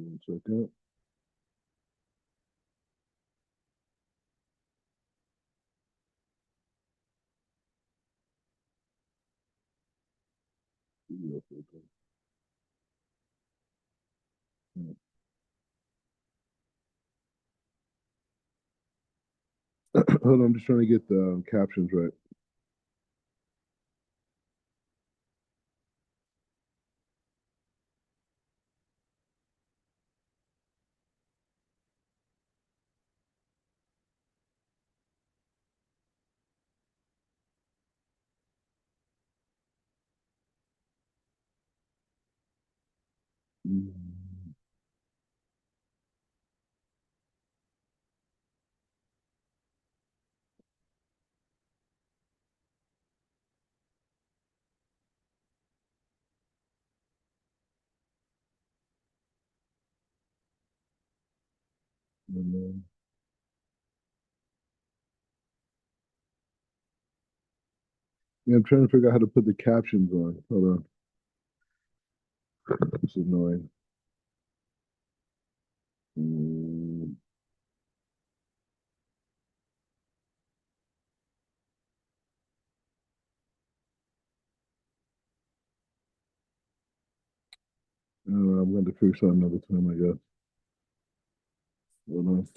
1 second. Hold on, I'm just trying to get the captions right. Mm. Yeah, I'm trying to figure out how to put the captions on. Hold on. This is annoying. Mm. I don't know, I'm going to figure something another time, I guess. Hold on.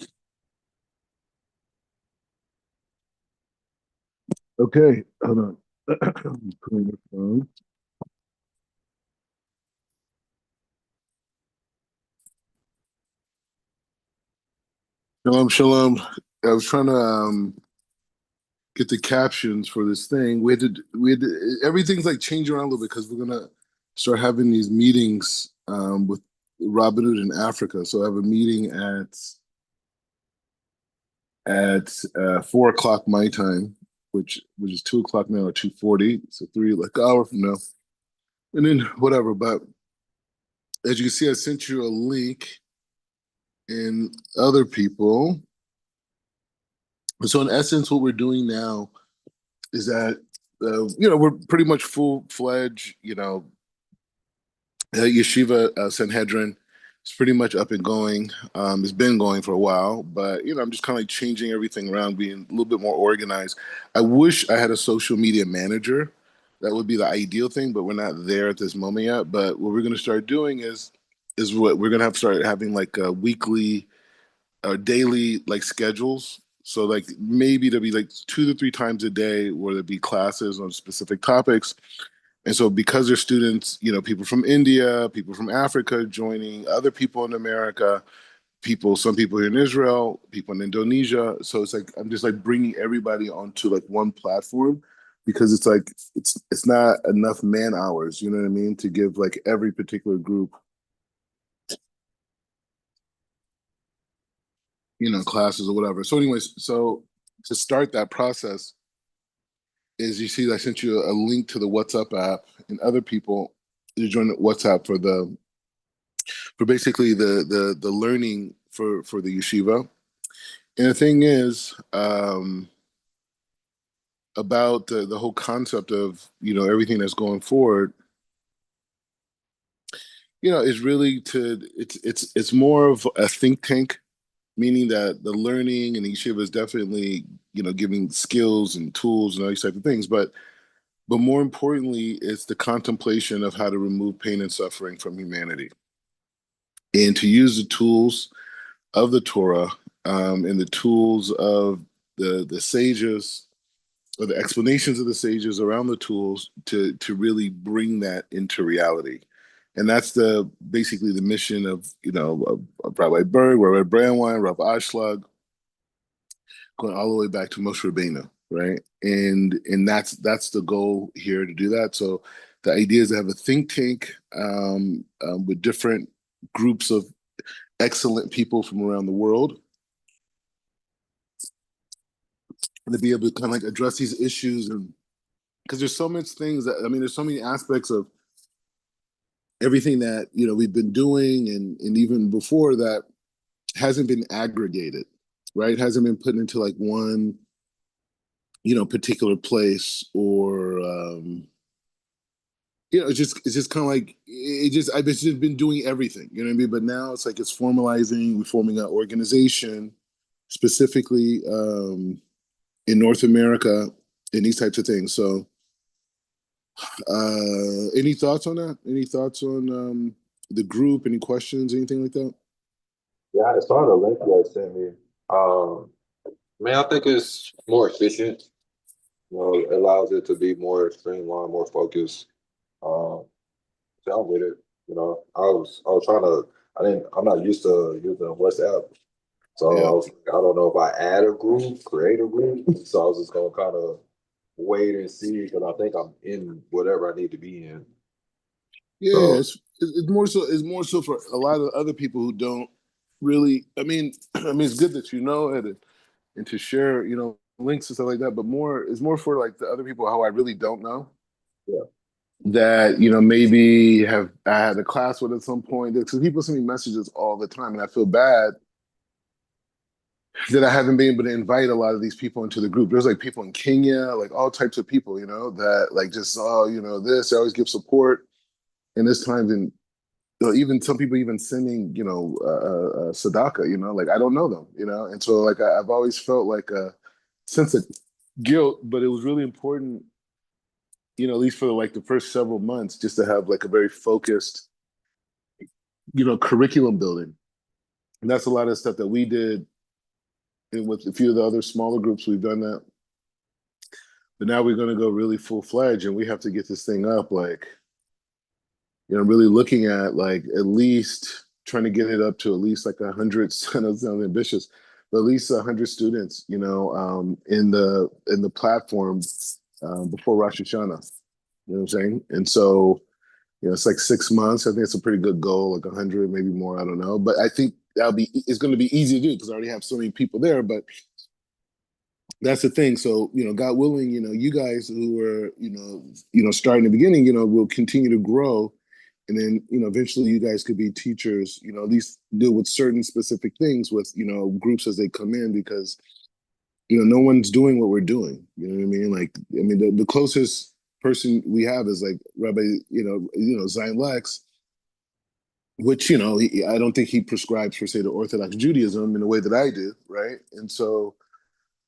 Okay, hold on. Putting the phone. Shalom, shalom. I was trying to get the captions for this thing. Everything's like changing around a little bit because we're gonna start having these meetings with Rabbi Lord in Africa. So I have a meeting at 4 o'clock my time, which is 2 o'clock now or 2:40, so three like an hour from now, and then whatever. But as you can see, I sent you a link in other people. So in essence, what we're doing now is that we're pretty much full fledged, yeshiva Sanhedrin. It's pretty much up and going. It's been going for a while, but I'm just kind of like changing everything around, being a little bit more organized. I wish I had a social media manager. That would be the ideal thing, but we're not there at this moment yet. But what we're going to start doing is what we're going to have to start having like a weekly or daily like schedules. So like maybe there'll be like 2 to 3 times a day where there'll be classes on specific topics. And so because there's students, people from India, people from Africa joining, other people in America, some people here in Israel, people in Indonesia. So it's like I'm just like bringing everybody onto like one platform because it's like it's not enough man hours, you know what I mean, to give like every particular group, classes or whatever. So anyways, so to start that process is you see I sent you a link to the WhatsApp app and other people to join the WhatsApp for basically the learning for the yeshiva. And the thing is about the whole concept of everything that's going forward. Is really it's more of a think tank, meaning that the learning and the yeshiva is definitely giving skills and tools and all these type of things, but more importantly, it's the contemplation of how to remove pain and suffering from humanity and to use the tools of the Torah and the tools of the sages or the explanations of the sages around the tools to really bring that into reality. And that's the basically the mission of Rabbi Berg, Rabbi Brandwein, Rabbi Ashlag, going all the way back to Moshe Rabbeinu, right? And that's the goal here to do that. So the idea is to have a think tank with different groups of excellent people from around the world and to be able to kind of like address these issues. And because there's so many things that, I mean, there's so many aspects of everything that we've been doing and even before that hasn't been aggregated, right? Hasn't been put into like one particular place or it's just kind of like it just I've just been doing everything, you know what I mean? But now it's like it's formalizing, we're forming an organization specifically in North America and these types of things. So any thoughts on that? Any thoughts on the group? Any questions, anything like that? Yeah, I saw the link you guys sent me. Um, Man, I think it's more efficient. You know, it allows it to be more streamlined, more focused. Um, so I'm with it. You know, I was trying to. I'm not used to using WhatsApp, so I Yeah. was. I don't know if I add a group, create a group. So I was just gonna kind of wait and see because I think I'm in whatever I need to be in. Yeah, So it's more so for a lot of other people who don't really. I mean, I mean, it's good that you know it and to share, links and stuff like that. But more, it's more for like the other people how I really don't know yeah, that maybe have I had a class with at some point. Because people send me messages all the time, and I feel bad that I haven't been able to invite a lot of these people into the group. There's like people in Kenya, like all types of people, that like just this. They always give support, and this time in even some people even sending sadaka, like I don't know them, and so like I've always felt like a sense of guilt, but it was really important, at least for like the first several months, just to have like a very focused, curriculum building. And that's a lot of stuff that we did, and with a few of the other smaller groups we've done that, but now we're going to go really full-fledged, and we have to get this thing up like, really looking at like at least trying to get it up to at least like 100. I know it sounds ambitious, but at least 100 students, in the platform before Rosh Hashanah. You know what I'm saying? And so, it's like 6 months. I think it's a pretty good goal, like 100, maybe more. I don't know, but I think it's going to be easy to do because I already have so many people there. But that's the thing. So, God willing, you guys who are, starting in the beginning, will continue to grow. And then, eventually you guys could be teachers, at least deal with certain specific things with, groups as they come in because, no one's doing what we're doing. You know what I mean? Like, I mean, the closest person we have is like Rabbi, Zion Lex, which, I don't think he prescribes per se to Orthodox Judaism in the way that I do. Right. And so,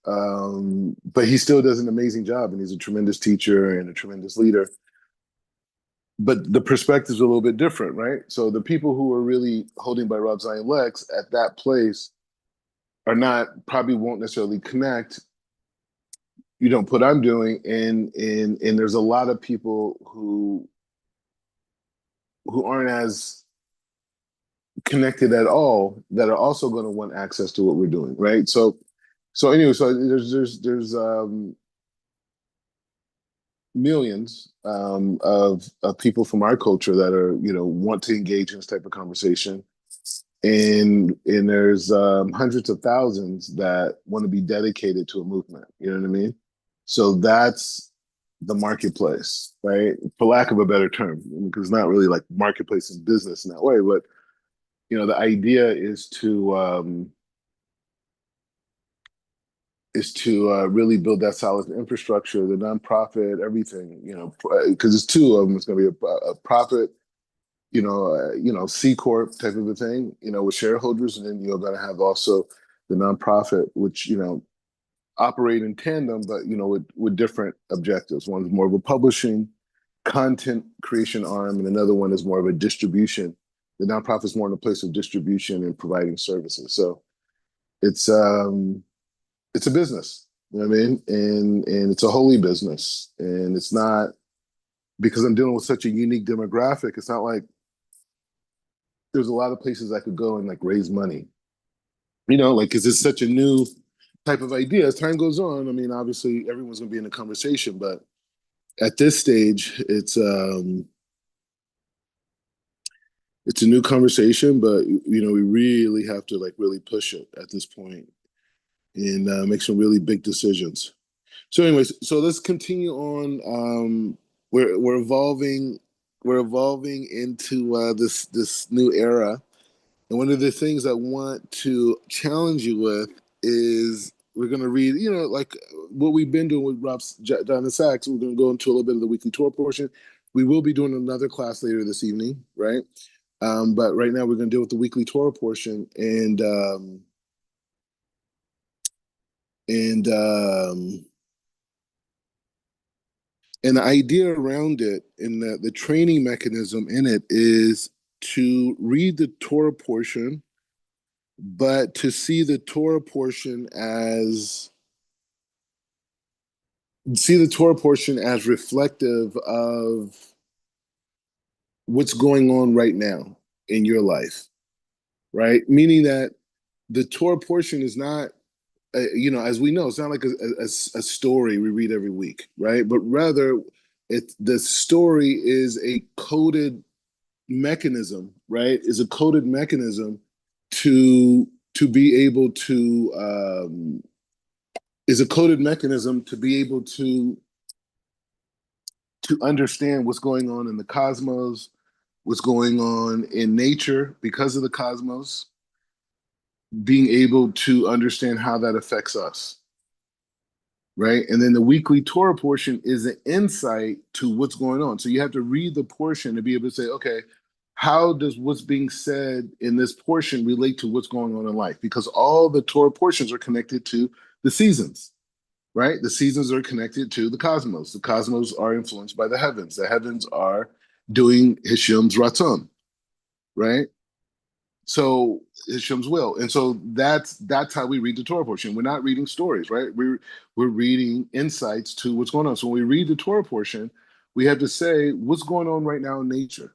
but he still does an amazing job, and he's a tremendous teacher and a tremendous leader. But the perspective's a little bit different, right? So the people who are really holding by Rob Zion Lex at that place are not probably won't necessarily connect. You don't put I'm doing, and there's a lot of people who aren't as connected at all that are also going to want access to what we're doing, right? So anyway, so there's millions of people from our culture that are want to engage in this type of conversation, and there's hundreds of thousands that want to be dedicated to a movement. You know what I mean? So that's the marketplace, right? For lack of a better term, because it's not really like marketplace in business in that way, but the idea is to really build that solid infrastructure, the nonprofit, everything, because it's two of them. It's going to be a profit, C corp type of a thing, with shareholders, and then you're going to have also the nonprofit, which operate in tandem, but with different objectives. One's more of a publishing, content creation arm, and another one is more of a distribution. The nonprofit is more in a place of distribution and providing services. So it's it's a business. You know what I mean? And it's a holy business. And it's not because I'm dealing with such a unique demographic, it's not like there's a lot of places I could go and like raise money. Like because it's such a new type of idea. As time goes on, I mean, obviously everyone's gonna be in a conversation, but at this stage, it's a new conversation, but we really have to like really push it at this point and make some really big decisions. So, anyways, so let's continue on. We're evolving. We're evolving into this new era, and one of the things I want to challenge you with is we're going to read. Like what we've been doing with Jonathan Sacks. We're going to go into a little bit of the weekly tour portion. We will be doing another class later this evening, right? But right now we're going to deal with the weekly Torah portion, and and the idea around it and the training mechanism in it is to read the Torah portion, but to see the Torah portion as reflective of what's going on right now in your life, right? Meaning that the Torah portion is not, as we know, it's not like a story we read every week, right? But rather, the story is a coded mechanism, right? Is a coded mechanism to be able to is a coded mechanism to be able to understand what's going on in the cosmos, what's going on in nature because of the cosmos, being able to understand how that affects us, right? And then the weekly Torah portion is an insight to what's going on. So you have to read the portion to be able to say, okay, how does what's being said in this portion relate to what's going on in life? Because all the Torah portions are connected to the seasons, right? The seasons are connected to the cosmos. The cosmos are influenced by the heavens. The heavens are doing Hashem's Ratzon, right? So Hashem's will, and so that's how we read the Torah portion. We're not reading stories, right? We're reading insights to what's going on. So when we read the Torah portion, we have to say what's going on right now in nature.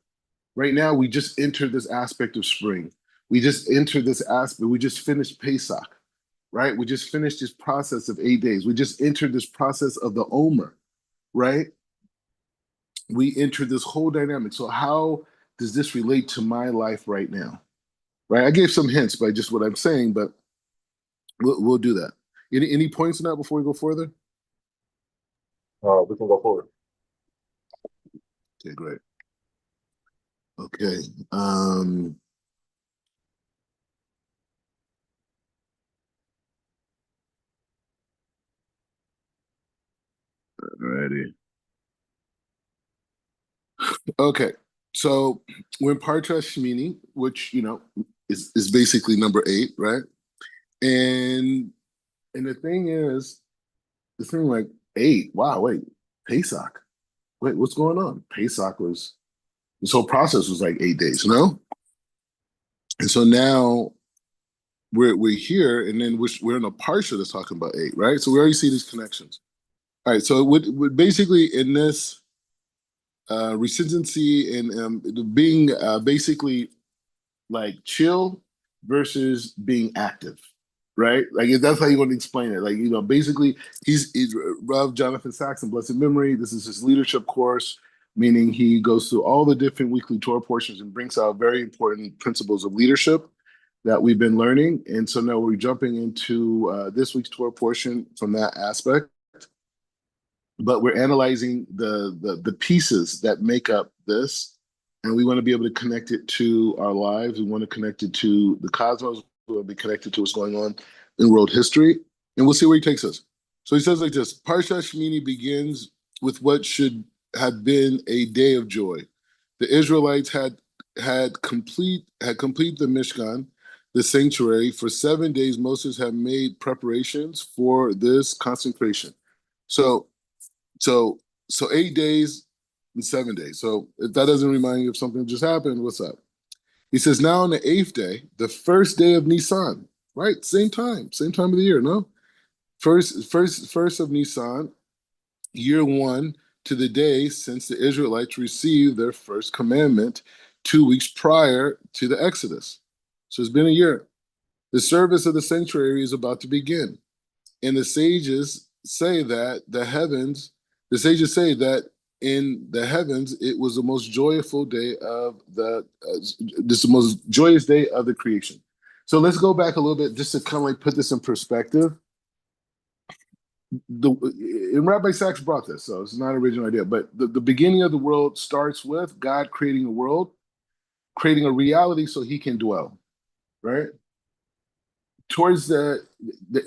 Right now, we just entered this aspect of spring. We just entered this aspect. We just finished Pesach, right? We just finished this process of 8 days. We just entered this process of the Omer, right? We entered this whole dynamic. So how does this relate to my life right now? Right? I gave some hints by just what I'm saying, but we'll do that. Any points on that before we go further? We can go forward. Okay, great. Okay. Um, Alrighty. Okay. So we're in Parshas Shmini, which is basically number 8, right? And the thing is, the thing like 8. Wow, wait, Pesach. Wait, what's going on? Pesach was this whole process was like 8 days, no? And so now we're here, and then we're in a parsha that's talking about 8, right? So we already see these connections. All right, so it would basically in this recency and being basically like chill versus being active, right? Like if that's how you want to explain it. Like basically he's Rabbi Jonathan Sacks in blessed memory. This is his leadership course, meaning he goes through all the different weekly Torah portions and brings out very important principles of leadership that we've been learning. And so now we're jumping into this week's Torah portion from that aspect. But we're analyzing the pieces that make up this, and we want to be able to connect it to our lives. We want to connect it to the cosmos. We want to be connected to what's going on in world history, and we'll see where he takes us. So he says like this: Parsha Shmini begins with what should have been a day of joy. The Israelites had complete the Mishkan, the sanctuary. For 7 days, Moses had made preparations for this consecration. So so 8 days and 7 days. So if that doesn't remind you of something that just happened, what's up? He says, now on the 8th day, the first day of Nisan, right? Same time of the year, no? First of Nisan, year one, to the day since the Israelites received their first commandment 2 weeks prior to the Exodus. So it's been a year. The service of the sanctuary is about to begin. And the sages say that in the heavens, it was the most joyful day of this is the most joyous day of the creation. So let's go back a little bit just to kind of like put this in perspective. And Rabbi Sacks brought this, so it's not an original idea, but the beginning of the world starts with God creating a world, creating a reality so he can dwell, right? Towards the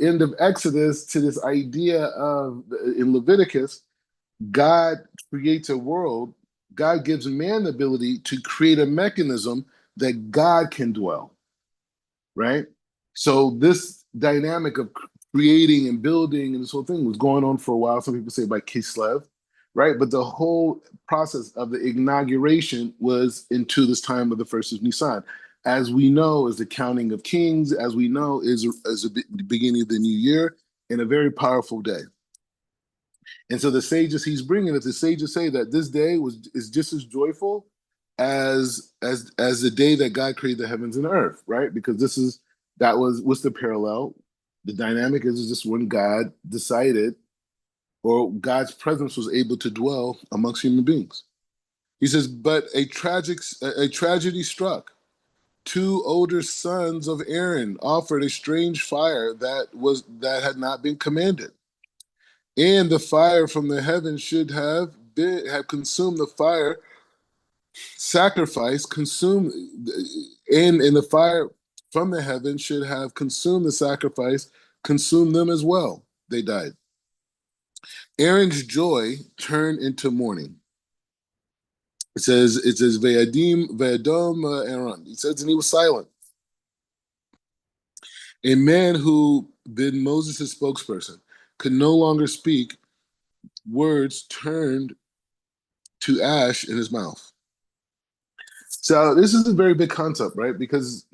end of Exodus to this idea of in Leviticus, God creates a world God gives man the ability to create a mechanism that God can dwell, right? So this dynamic of creating and building and this whole thing was going on for a while. Some people say by Kislev, right? But the whole process of the inauguration was into this time of the first of Nisan. As we know, is the counting of kings, as we know, is the beginning of the new year and a very powerful day. And so the sages he's bringing it, the sages say that this day is just as joyful as the day that God created the heavens and the earth, right? Because that was what's the parallel. The dynamic is just when God decided, or God's presence was able to dwell amongst human beings. He says, but a tragedy struck. Two older sons of Aaron offered a strange fire that had not been commanded, and the fire from the heavens should have consumed the fire sacrifice consumed, and the fire from the heavens should have consumed the sacrifice, consumed them as well. They died. Aaron's joy turned into mourning. It says Ve'adom Aaron. He says, and he was silent. A man who been Moses' spokesperson could no longer speak. Words turned to ash in his mouth. So this is a very big concept, right? Because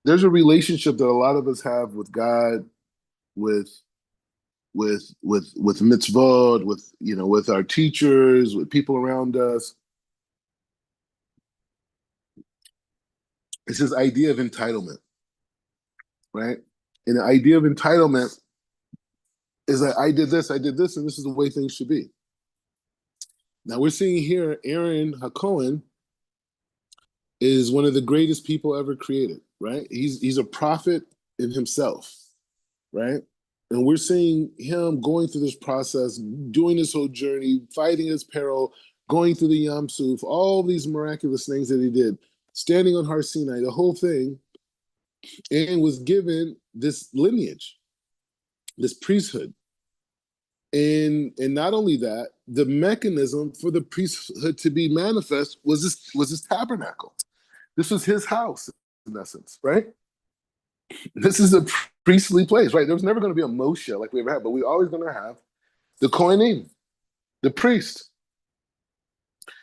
there's a relationship that a lot of us have with God, with with mitzvot, with our teachers, with people around us. It's this idea of entitlement, right? And the idea of entitlement is that I did this, and this is the way things should be. Now we're seeing here Aaron HaKohen is one of the greatest people ever created, right? He's a prophet in himself, right? And we're seeing him going through this process, doing this whole journey, fighting his peril, going through the Yam Suf, all these miraculous things that he did, standing on Har Sinai, the whole thing, and was given this lineage, this priesthood. And not only that, the mechanism for the priesthood to be manifest was this tabernacle. This was his house, in essence, right? This is a priestly place, right? There was never going to be a Moshe like we ever had, but we're always going to have the Kohanim, the priest.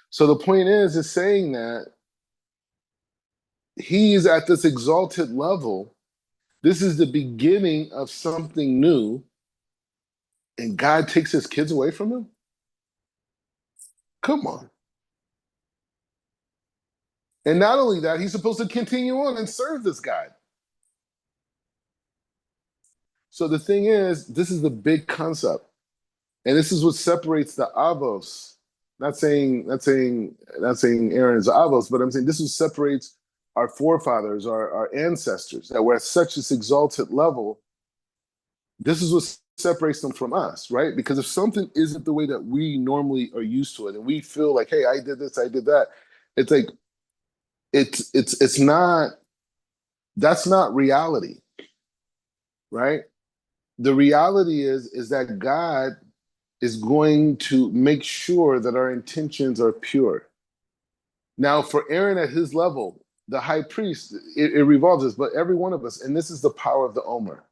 So the point is saying that he's at this exalted level. This is the beginning of something new, and God takes his kids away from him? Come on. And not only that, he's supposed to continue on and serve this God. So the thing is, this is the big concept. And this is what separates the Avos. Not saying Aaron's Avos, but I'm saying this is what separates our forefathers, our ancestors, that were at such this exalted level. This is what separates them from us, right? Because if something isn't the way that we normally are used to it, and we feel like, hey, I did this, I did that, it's like it's not, that's not reality, right? The reality is that God is going to make sure that our intentions are pure. Now, for Aaron at his level, the high priest, it revolves us, but every one of us, and this is the power of the Omer,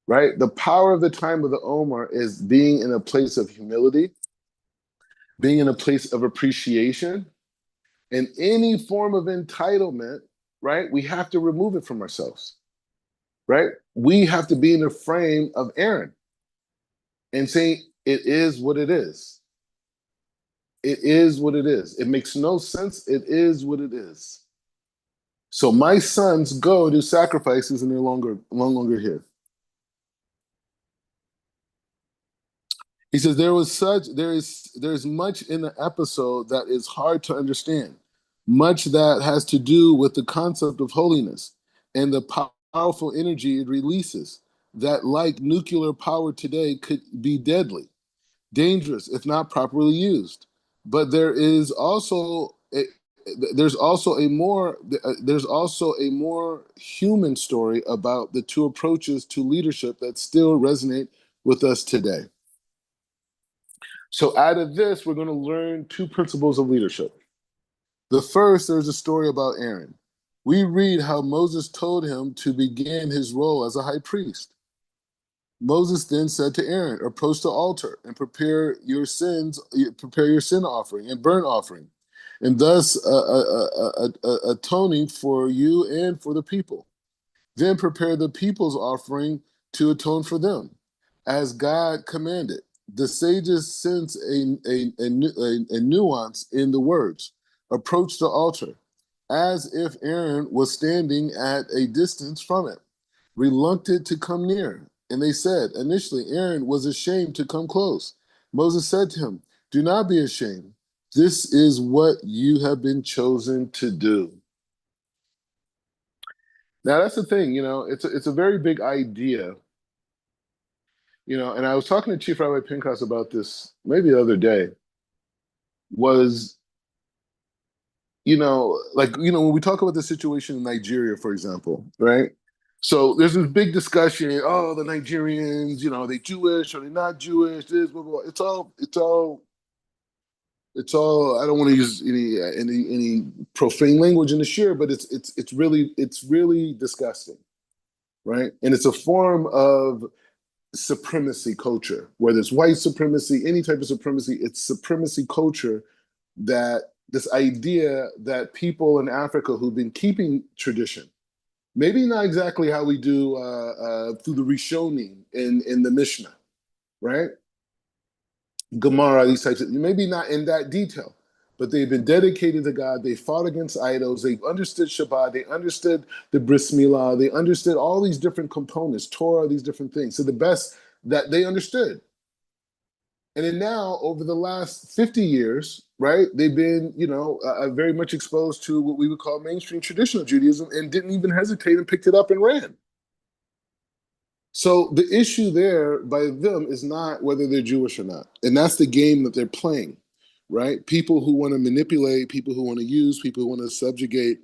right? The power of the time of the Omer is being in a place of humility, being in a place of appreciation, and any form of entitlement, right? We have to remove it from ourselves, right? We have to be in the frame of Aaron and saying, it is what it is. It is what it is. It makes no sense. It is what it is. So my sons go do sacrifices and they're no longer here. He says there's much in the episode that is hard to understand, much that has to do with the concept of holiness and the powerful energy it releases that, like nuclear power today, could be deadly, dangerous if not properly used. But there's also a more human story about the two approaches to leadership that still resonate with us today. So out of this, we're going to learn two principles of leadership. The first, there's a story about Aaron. We read how Moses told him to begin his role as a high priest. Moses then said to Aaron, approach the altar and prepare your sin offering and burnt offering, and thus atoning for you and for the people. Then prepare the people's offering to atone for them, as God commanded. The sages sense a nuance in the words. Approach the altar, as if Aaron was standing at a distance from it, reluctant to come near. And they said, initially, Aaron was ashamed to come close. Moses said to him, do not be ashamed. This is what you have been chosen to do. Now that's the thing, it's a very big idea, and I was talking to Chief Rabbi Pinchas about this maybe the other day, was, when we talk about the situation in Nigeria, for example, right? So there's this big discussion, oh, the Nigerians, are they Jewish, are they not Jewish, this, blah, blah, blah. I don't want to use any profane language in the share, but it's really disgusting, right? And it's a form of supremacy culture, whether it's white supremacy, any type of supremacy, it's supremacy culture, that this idea that people in Africa who've been keeping tradition, maybe not exactly how we do through the Rishonim in the Mishnah, right? Gemara, these types of, maybe not in that detail, but they've been dedicated to God. They fought against idols. They understood Shabbat. They understood the Bris Milah. They understood all these different components, Torah, these different things. So the best that they understood. And then now, over the last 50 years, right, they've been, very much exposed to what we would call mainstream traditional Judaism and didn't even hesitate and picked it up and ran. So the issue there by them is not whether they're Jewish or not. And that's the game that they're playing, right? People who want to manipulate, people who want to use, people who want to subjugate.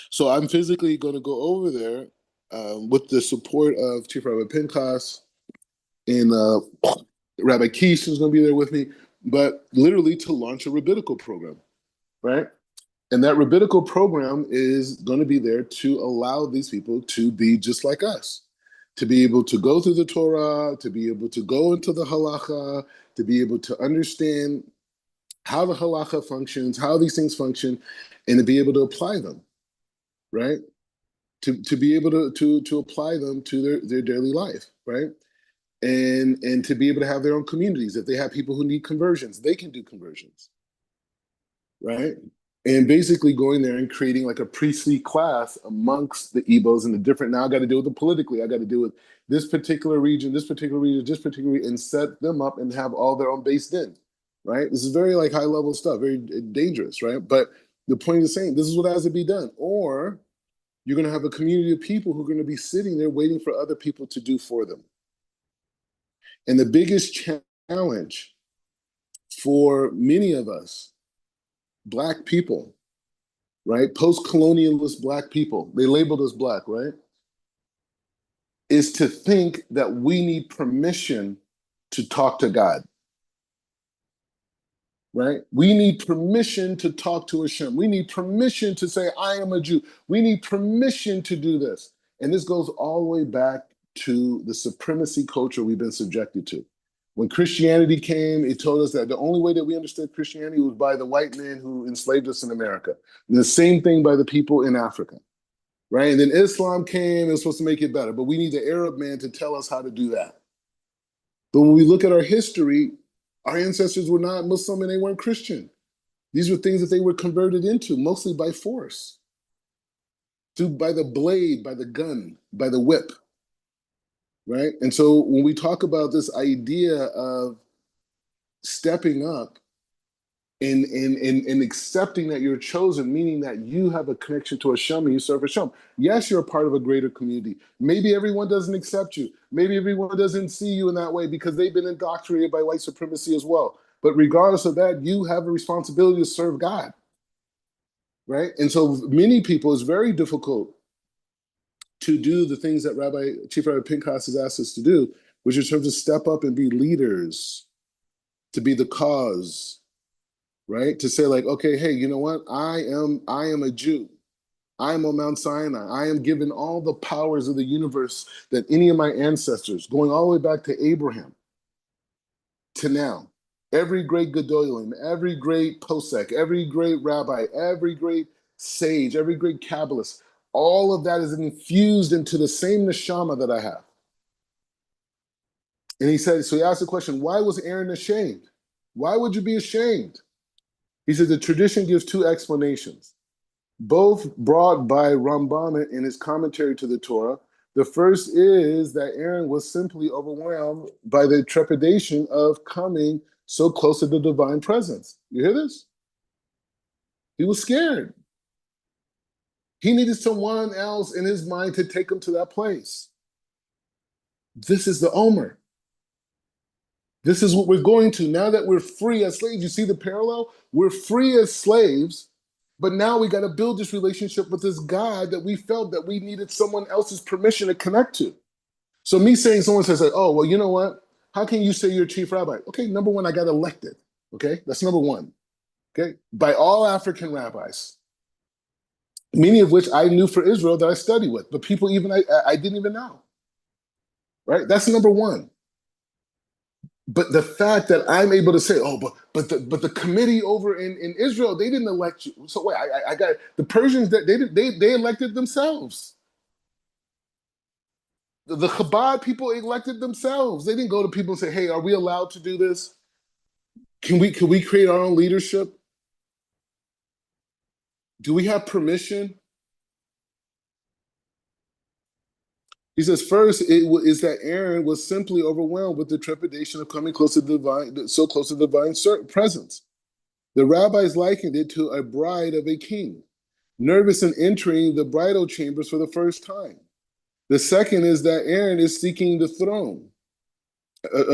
So I'm physically going to go over there with the support of Chief Rabbi Pinchas and Rabbi Keish is going to be there with me, but literally to launch a rabbinical program, right? And that rabbinical program is going to be there to allow these people to be just like us, to be able to go through the Torah, to be able to go into the halacha, to be able to understand how the halacha functions, how these things function, and to be able to apply them, right? To be able to apply them to their daily life, right? And to be able to have their own communities. If they have people who need conversions, they can do conversions, right? And basically going there and creating like a priestly class amongst the Igbos and the different, now I got to deal with it politically. I got to deal with this particular region, this particular region, this particular region, and set them up and have all their own based in, right? This is very like high level stuff, very dangerous, right? But the point is saying this is what has to be done. Or you're going to have a community of people who are going to be sitting there waiting for other people to do for them. And the biggest challenge for many of us, Black people, right? Post-colonialist Black people, they labeled us Black, right? Is to think that we need permission to talk to God, right? We need permission to talk to Hashem. We need permission to say, I am a Jew. We need permission to do this. And this goes all the way back to the supremacy culture we've been subjected to. When Christianity came, it told us that the only way that we understood Christianity was by the white man who enslaved us in America. And the same thing by the people in Africa, right? And then Islam came, it was supposed to make it better, but we need the Arab man to tell us how to do that. But when we look at our history, our ancestors were not Muslim and they weren't Christian. These were things that they were converted into, mostly by force, by the blade, by the gun, by the whip, right? And so when we talk about this idea of stepping up and accepting that you're chosen, meaning that you have a connection to Hashem and you serve Hashem. Yes, you're a part of a greater community. Maybe everyone doesn't accept you. Maybe everyone doesn't see you in that way because they've been indoctrinated by white supremacy as well. But regardless of that, you have a responsibility to serve God, right? And so many people, it's very difficult to do the things that Chief Rabbi Pinchas has asked us to do, which is to step up and be leaders, to be the cause, right? To say like, okay, hey, you know what? I am a Jew. I am on Mount Sinai. I am given all the powers of the universe that any of my ancestors, going all the way back to Abraham to now, every great Gedolim, every great posek, every great rabbi, every great sage, every great Kabbalist, all of that is infused into the same neshama that I have. And he said, so he asked the question, why was Aaron ashamed? Why would you be ashamed? He said, the tradition gives two explanations, both brought by Ramban in his commentary to the Torah. The first is that Aaron was simply overwhelmed by the trepidation of coming so close to the divine presence. You hear this? He was scared. He needed someone else in his mind to take him to that place. This is the Omer. This is what we're going to. Now that we're free as slaves, you see the parallel? We're free as slaves, but now we got to build this relationship with this God that we felt that we needed someone else's permission to connect to. So me saying, someone says, like, oh, well, you know what? How can you say you're chief rabbi? Okay, number one, I got elected. Okay, that's number one. Okay, by all African rabbis, many of which I knew for Israel that I studied with, but people even I didn't even know. Right? That's number one. But the fact that I'm able to say, oh, but the committee over in Israel, they didn't elect you. So wait, I got the Persians that they elected themselves. The Chabad people elected themselves. They didn't go to people and say, hey, are we allowed to do this? Can we create our own leadership? Do we have permission? He says, first, is that Aaron was simply overwhelmed with the trepidation of coming close to the divine, so close to the divine presence. The rabbis likened it to a bride of a king, nervous in entering the bridal chambers for the first time. The second is that Aaron is seeking the throne,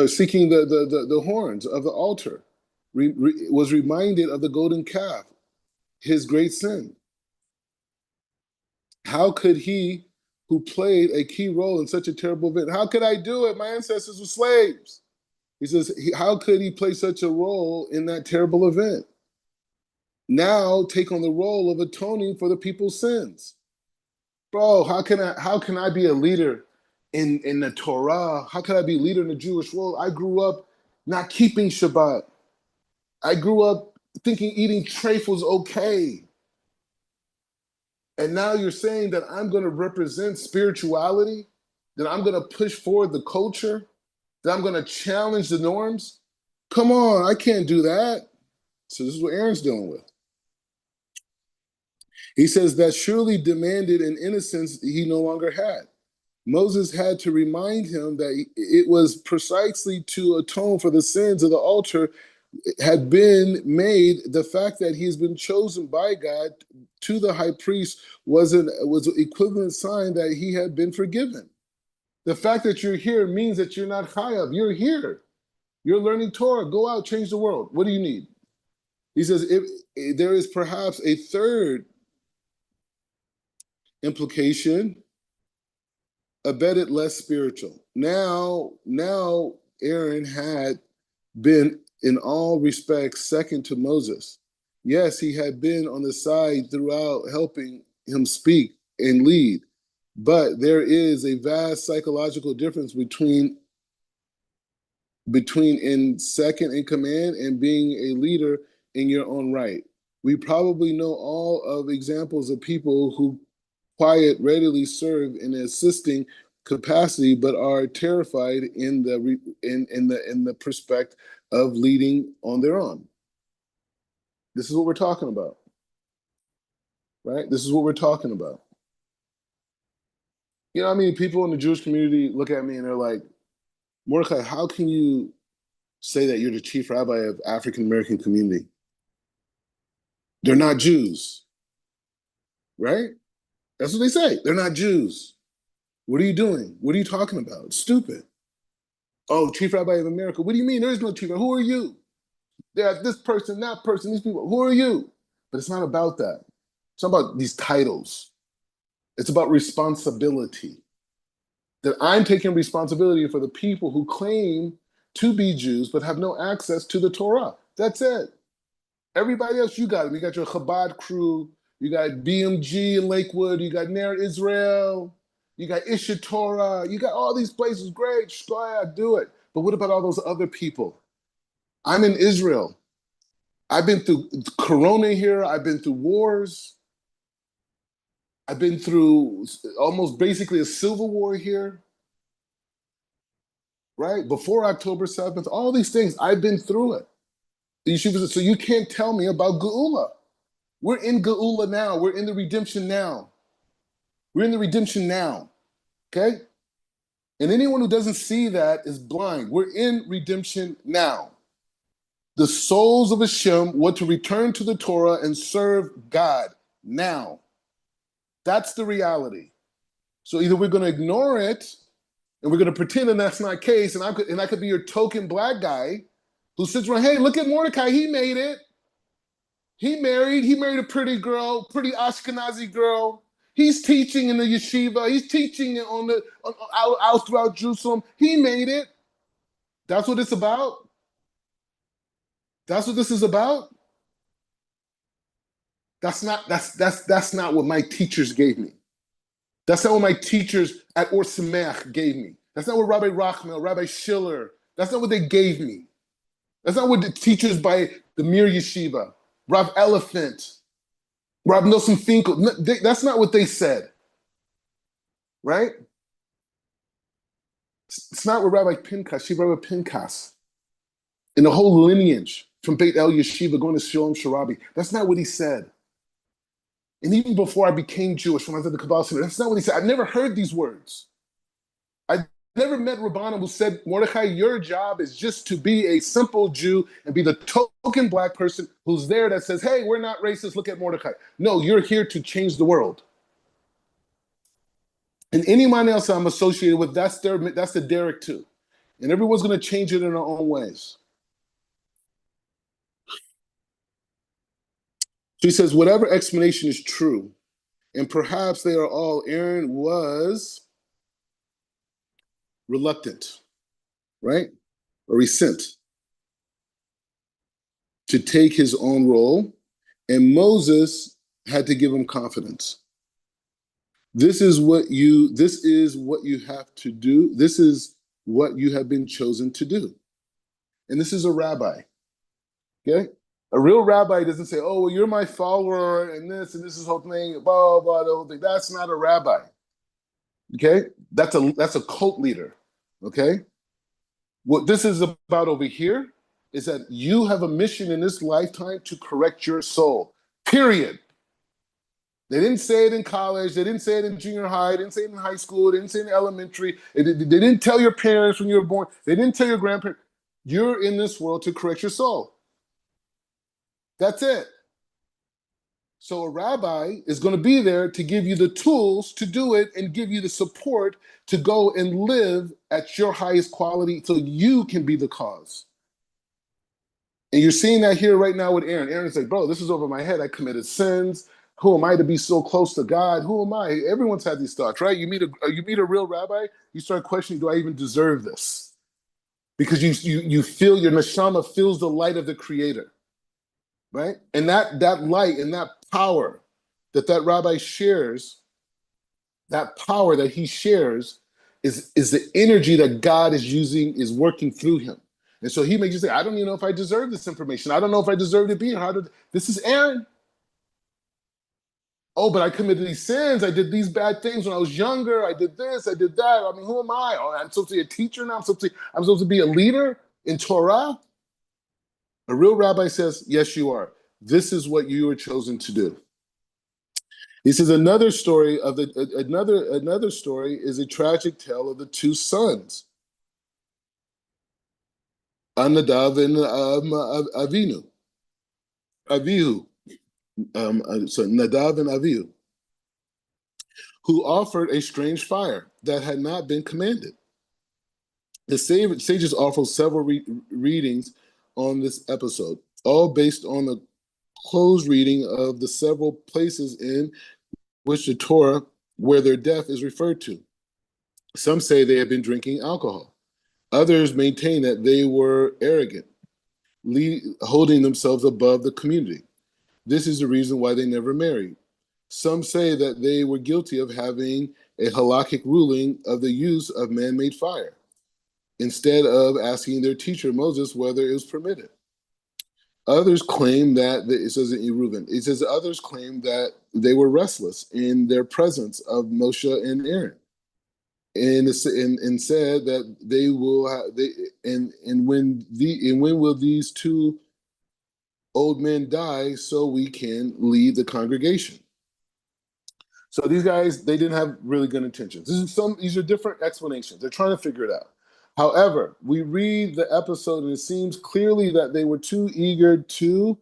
seeking the horns of the altar, was reminded of the golden calf, his great sin. How could he, who played a key role in such a terrible event, how could I do it? My ancestors were slaves. He says, how could he play such a role in that terrible event? Now take on the role of atoning for the people's sins. Bro, how can I be a leader in the Torah? How can I be a leader in the Jewish world? I grew up not keeping Shabbat. I grew up thinking eating treif was okay. And now you're saying that I'm going to represent spirituality, that I'm going to push forward the culture, that I'm going to challenge the norms. Come on, I can't do that. So this is what Aaron's dealing with. He says that surely demanded an innocence he no longer had. Moses had to remind him that it was precisely to atone for the sins of the altar had been made. The fact that he's been chosen by God to the high priest was an equivalent sign that he had been forgiven. The fact that you're here means that you're not chayav. You're here. You're learning Torah. Go out, change the world. What do you need? He says, if there is perhaps a third implication, a bit less spiritual. Now Aaron had been in all respects second to Moses. Yes, he had been on the side throughout helping him speak and lead, but there is a vast psychological difference between in second in command and being a leader in your own right. We probably know all of examples of people who quiet readily serve in an assisting capacity, but are terrified in the prospect of leading on their own. This is what we're talking about, right? This is what we're talking about. You know, I mean, people in the Jewish community look at me and they're like, Mordechai, how can you say that you're the chief rabbi of African American community? They're not Jews, right? That's what they say. They're not Jews. What are you doing? What are you talking about? It's stupid. Oh, chief rabbi of America. What do you mean? There is no chief rabbi. Who are you? There's this person, that person, these people. Who are you? But it's not about that. It's not about these titles. It's about responsibility. That I'm taking responsibility for the people who claim to be Jews, but have no access to the Torah. That's it. Everybody else, you got it. You got your Chabad crew, you got BMG in Lakewood, you got Ner Israel, you got Isha Torah, you got all these places. Great, shkoyah, do it. But what about all those other people? I'm in Israel. I've been through Corona here. I've been through wars. I've been through almost basically a civil war here, right? Before October 7th, all these things, I've been through it. So you can't tell me about Geula. We're in Geula now. We're in the redemption now. We're in the redemption now, okay? And anyone who doesn't see that is blind. We're in redemption now. The souls of Hashem were to return to the Torah and serve God now. That's the reality. So either we're going to ignore it and we're going to pretend that that's not the case, and I could be your token black guy who sits around, hey, look at Mordecai, he made it. He married a pretty girl, pretty Ashkenazi girl. He's teaching in the yeshiva. He's teaching out throughout Jerusalem. He made it. That's what it's about. That's what this is about. That's not what my teachers gave me. That's not what my teachers at Or Sameach gave me. That's not what Rabbi Rachmel, Rabbi Schiller, that's not what they gave me. That's not what the teachers by the Mir Yeshiva, Rav Elephant, Rav Nosson Finkel, that's not what they said, right? It's not what Rabbi Pinchas, Rabbi Pinchas, and the whole lineage from Beit El Yeshiva going to Shalom Sharabi. That's not what he said. And even before I became Jewish, when I was at the Kabbalah Center, that's not what he said. I've never heard these words. I never met Rabbanim who said, Mordechai, your job is just to be a simple Jew and be the token black person who's there that says, hey, we're not racist, look at Mordechai. No, you're here to change the world. And anyone else I'm associated with, that's the Derek too. And everyone's going to change it in their own ways. So he says, whatever explanation is true, and perhaps they are all, Aaron was reluctant, right? Or resent to take his own role, and Moses had to give him confidence. This is what you have to do. This is what you have been chosen to do. And this is a rabbi. Okay? A real rabbi doesn't say, oh, well, you're my follower, and this is the whole thing, blah, blah, the whole thing. That's not a rabbi. Okay? That's a cult leader. Okay? What this is about over here is that you have a mission in this lifetime to correct your soul. Period. They didn't say it in college. They didn't say it in junior high. They didn't say it in high school. They didn't say it in elementary. They didn't tell your parents when you were born. They didn't tell your grandparents. You're in this world to correct your soul. That's it. So a rabbi is going to be there to give you the tools to do it and give you the support to go and live at your highest quality so you can be the cause. And you're seeing that here right now with Aaron. Aaron's like, bro, this is over my head. I committed sins. Who am I to be so close to God? Who am I? Everyone's had these thoughts, right? You meet a real rabbi, you start questioning, do I even deserve this? Because you feel your neshama feels the light of the Creator, right? And that light and that power that rabbi shares, that power that he shares is the energy that God is working through him. And so he makes you say, I don't even know if I deserve this information. I don't know if I deserve to be here. This is Aaron. Oh, but I committed these sins. I did these bad things when I was younger. I did this, I did that. I mean, who am I? Oh, I'm supposed to be a teacher now? I'm supposed to be a leader in Torah? A real rabbi says, yes, you are. This is what you were chosen to do. He says another story is a tragic tale of the two sons, Nadav and Avihu. So Nadav and Avihu, who offered a strange fire that had not been commanded. The sages offer several readings on this episode, all based on the close reading of the several places in which the Torah, where their death is referred to. Some say they had been drinking alcohol. Others maintain that they were arrogant, holding themselves above the community. This is the reason why they never married. Some say that they were guilty of having a halakhic ruling of the use of man-made fire, instead of asking their teacher Moses whether it was permitted. Others claim that, it says in Reuven, it says others claim that they were restless in their presence of Moshe and Aaron, and said that they will have they and when will these two old men die so we can lead the congregation? So these guys, they didn't have really good intentions. These are different explanations. They're trying to figure it out. However, we read the episode and it seems clearly that they were too eager to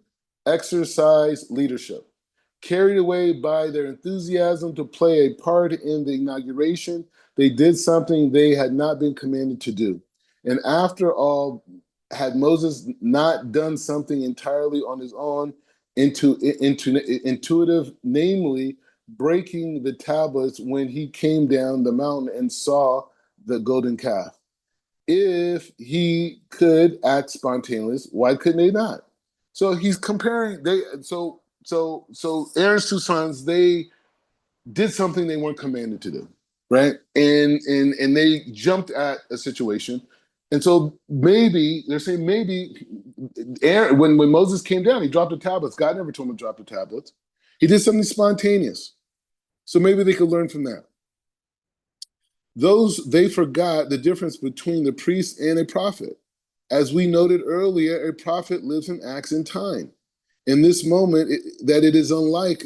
exercise leadership, carried away by their enthusiasm to play a part in the inauguration. They did something they had not been commanded to do. And after all, had Moses not done something entirely on his own, intuitive, namely breaking the tablets when he came down the mountain and saw the golden calf? If he could act spontaneous, why couldn't they not? So he's comparing. So Aaron's two sons, they did something they weren't commanded to do, right? And they jumped at a situation. And so maybe they're saying maybe Aaron, when Moses came down, he dropped the tablets. God never told him to drop the tablets. He did something spontaneous. So maybe they could learn from that. They forgot the difference between the priest and a prophet. As we noted earlier, a prophet lives and acts in time. In this moment, that it is unlike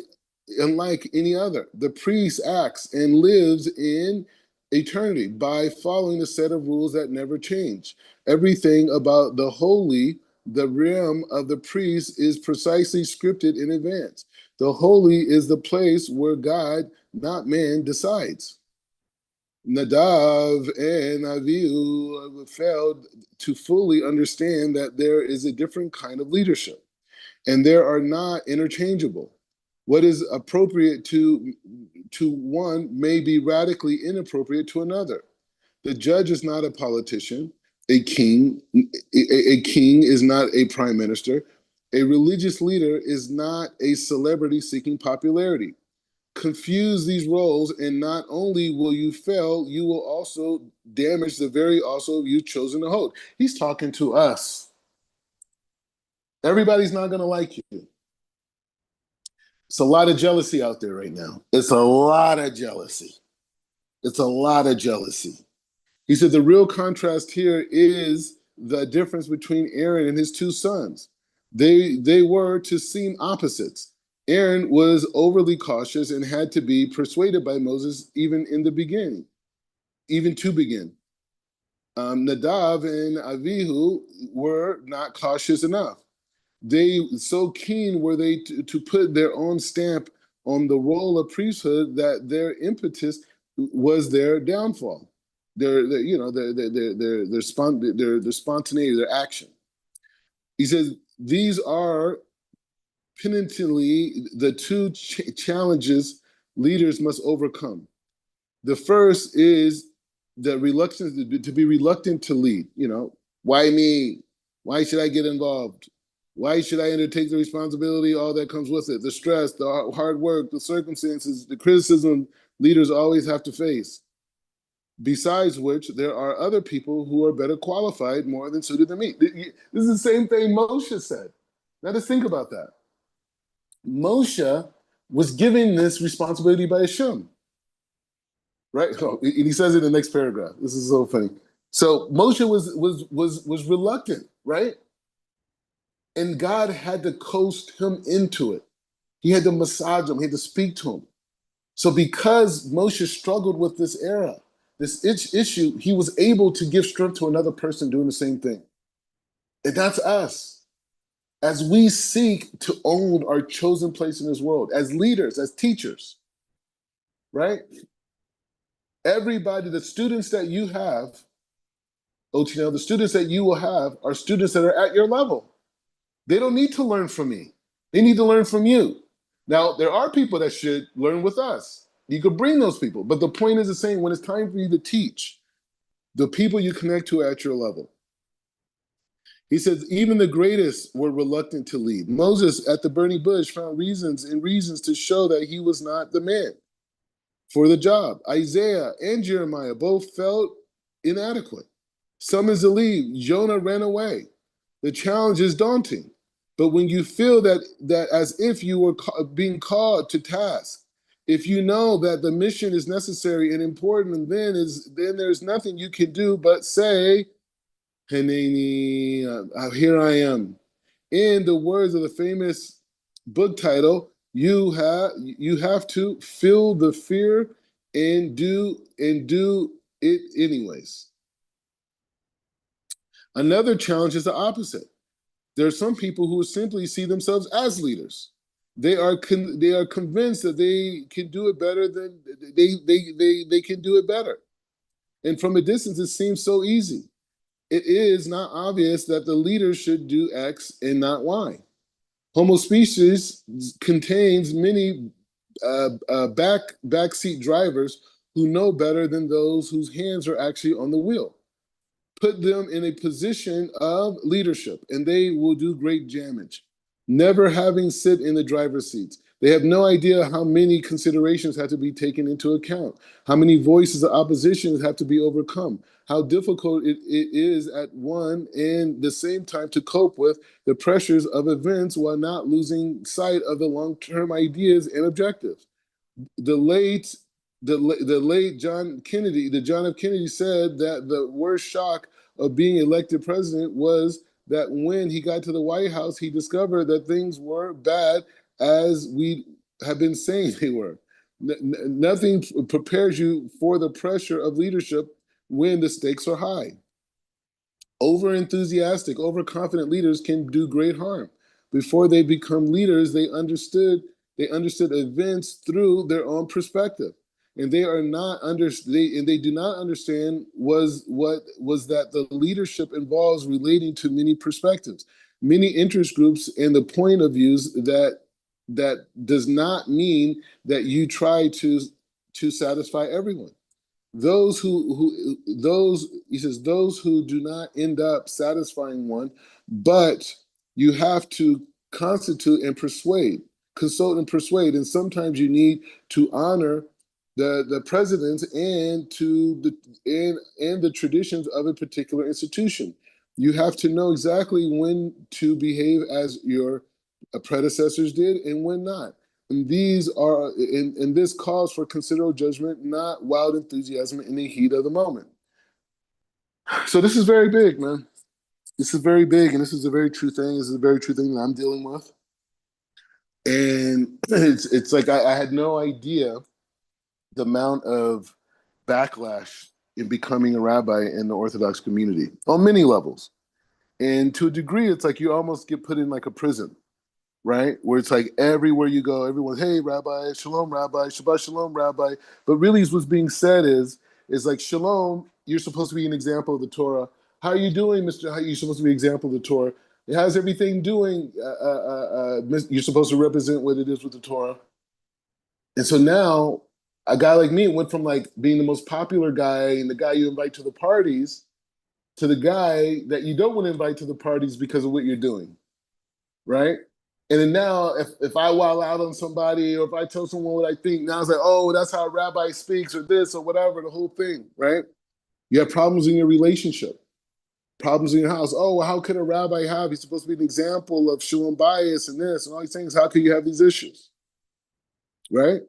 any other. The priest acts and lives in eternity by following a set of rules that never change. Everything about the holy, the realm of the priest, is precisely scripted in advance. The holy is the place where God, not man, decides. Nadav and Avihu failed to fully understand that there is a different kind of leadership, and they are not interchangeable. What is appropriate to one may be radically inappropriate to another. The judge is not a politician. A king, a king is not a prime minister. A religious leader is not a celebrity seeking popularity. Confuse these roles, and not only will you fail, you will also damage the very also you've chosen to hold. He's talking to us. Everybody's not going to like you. It's a lot of jealousy out there right now. It's a lot of jealousy. It's a lot of jealousy. He said the real contrast here is the difference between Aaron and his two sons. They were to seem opposites. Aaron was overly cautious and had to be persuaded by Moses even in the beginning, even to begin. Nadav and Avihu were not cautious enough. They so keen were they to put their own stamp on the role of priesthood that their impetus was their downfall. Their spontaneity, their action. He says these are penitently the two challenges leaders must overcome. The first is the reluctance to be reluctant to lead. Why me? Why should I get involved? Why should I undertake the responsibility? All that comes with it, the stress, the hard work, the circumstances, the criticism leaders always have to face. Besides which, there are other people who are better qualified, more than suited than me. This is the same thing Moshe said. Now just think about that. Moshe was given this responsibility by Hashem, right? Oh, and he says it in the next paragraph. This is so funny. So Moshe was reluctant, right? And God had to coast him into it. He had to massage him. He had to speak to him. So because Moshe struggled with this era, this issue, he was able to give strength to another person doing the same thing. And that's us. As we seek to own our chosen place in this world, as leaders, as teachers, right? Everybody, the students that you have, OTL, the students that you will have are students that are at your level. They don't need to learn from me. They need to learn from you. Now, there are people that should learn with us. You could bring those people. But the point is the same. When it's time for you to teach, the people you connect to at your level. He says, even the greatest were reluctant to lead. Moses at the burning bush found reasons to show that he was not the man for the job. Isaiah and Jeremiah both felt inadequate. Summons to leave. Jonah ran away. The challenge is daunting. But when you feel that as if you were being called to task, if you know that the mission is necessary and important, then there's nothing you can do but say, Haneni, here I am. In the words of the famous book title, you have to feel the fear and do it anyways. Another challenge is the opposite. There are some people who simply see themselves as leaders. They are convinced that they can do it better than they can do it better. And from a distance, it seems so easy. It is not obvious that the leader should do X and not Y. Homo species contains many backseat drivers who know better than those whose hands are actually on the wheel. Put them in a position of leadership, and they will do great damage. Never having sit in the driver's seats, they have no idea how many considerations have to be taken into account, how many voices of opposition have to be overcome, how difficult it is at one and the same time to cope with the pressures of events while not losing sight of the long-term ideas and objectives. The late the late John F. Kennedy said that the worst shock of being elected president was that when he got to the White House, he discovered that things were bad as we have been saying they were. Nothing prepares you for the pressure of leadership when the stakes are high. Over enthusiastic, overconfident leaders can do great harm. Before they become leaders, they understood events through their own perspective. And they do not understand was that the leadership involves relating to many perspectives, many interest groups, and the point of views that does not mean that you try to satisfy everyone. Those he says those who do not end up satisfying one, but you have to constitute and persuade, consult and persuade, and sometimes you need to honor the presidents and the traditions of a particular institution. You have to know exactly when to behave as your predecessors did and when not. And this calls for considerable judgment, not wild enthusiasm in the heat of the moment. So this is very big, man. This is very big, and this is a very true thing. This is a very true thing that I'm dealing with. And it's like I had no idea the amount of backlash in becoming a rabbi in the Orthodox community on many levels. And to a degree, it's like you almost get put in like a prison, right? Where it's like everywhere you go, everyone, hey, Rabbi, Shalom, Rabbi, Shabbat Shalom, Rabbi. But really, what's being said is like, Shalom, you're supposed to be an example of the Torah. How are you doing, Mister? How are you supposed to be an example of the Torah? How's everything doing? You're supposed to represent what it is with the Torah. And so now, a guy like me went from like being the most popular guy and the guy you invite to the parties to the guy that you don't want to invite to the parties because of what you're doing, right? And then now, if I wild out on somebody or if I tell someone what I think, now it's like, oh, that's how a rabbi speaks or this or whatever, the whole thing, right? You have problems in your relationship, problems in your house. Oh, well, how could a rabbi have? He's supposed to be an example of shalom bias and this and all these things. How could you have these issues, right?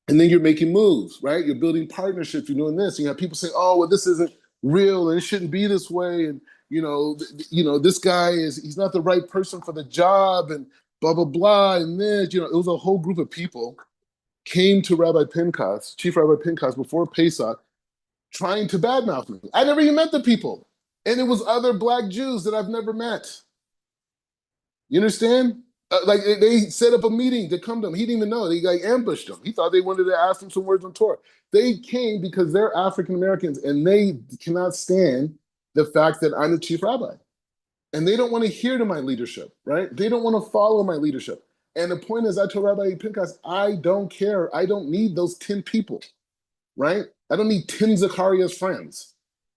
And then you're making moves, right? You're building partnerships. You're doing this. And you have people say, "Oh, well, this isn't real, and it shouldn't be this way." And this guy he's not the right person for the job, and blah blah blah. And this, it was a whole group of people came to Rabbi Pinchas, Chief Rabbi Pinchas, before Pesach, trying to badmouth me. I never even met the people, and it was other Black Jews that I've never met. You understand? Like they set up a meeting to come to him. He didn't even know. They like ambushed him. He thought they wanted to ask him some words on Torah. They came because they're African Americans and they cannot stand the fact that I'm the chief rabbi. And they don't want to hear to my leadership, right? They don't want to follow my leadership. And the point is, I told Rabbi Pinchas, I don't care. I don't need those 10 people, right? I don't need 10 Zacharias friends.